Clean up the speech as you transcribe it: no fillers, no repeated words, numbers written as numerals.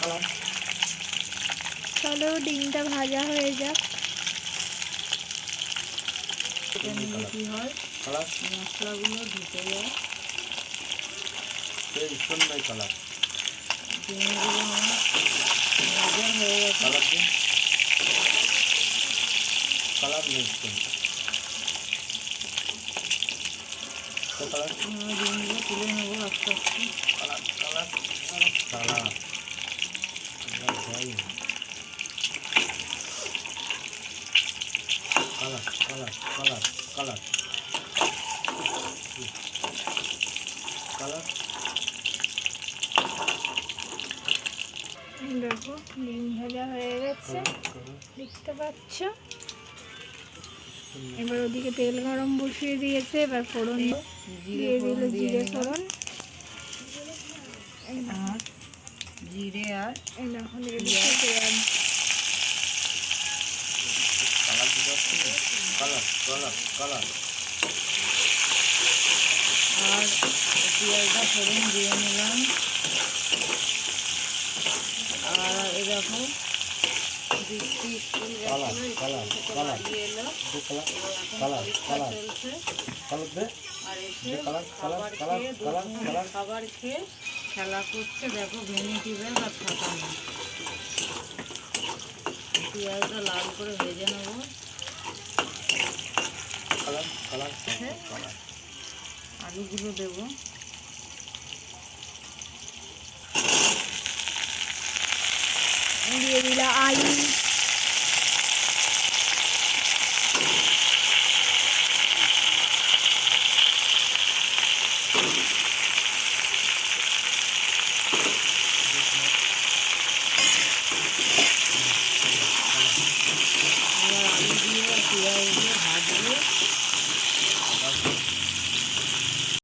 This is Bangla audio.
কালার চলো ডিমটা ভাজা হয়ে যাক। এটা নিলে কি হয়, কালার মশলাগুলো ঢুকে যায়, এই শোন নাই কালার ডিমগুলো আমার ভাজা হয়ে গেছে। কালার দিন কালার নেই শোন তো কালার আমরা ডিমগুলো তুলে নেবো আস্তে আস্তে। Colour colour colour colour colour colour colour colour colour দেখো ডিম ভাজা হয়ে গেছে, দেখতে পাচ্ছ। এবার ওদিকে তেল গরম বসিয়ে দিয়েছে, এবার ফোড়ন দিয়ে দিল, জিরে ফোড়ন। আর জিরে আর এই দেখো দিয়ে দিচ্ছে পেঁয়াজ। কালার দিতে পারছি না কালার কালার কালার আর পেঁয়াজটা ফোড়ন দিয়ে নিলাম। আর এই দেখো বৃষ্টি স্কুল কালার গেছিলো, কালার স্কুল থেকে কালার বাড়ি এলো, কালার এখন কালার পরীক্ষা কালার চলছে। কালার দে আর এসে কালার কালার খাবার কালার খেয়ে কালার কালার খাবার খেয়ে খেলা করছে। দেখো ভেনিটি ব্যাগ আর ছাতা নেই। পেঁয়াজটা লাল করে ভেজে নেবো। কালার কালার কালার আলুগুলো দেবো। দিয়ে দিল আলু, এবার আলু দিয়ে আর পেঁয়াজ দিয়ে ভাজবো।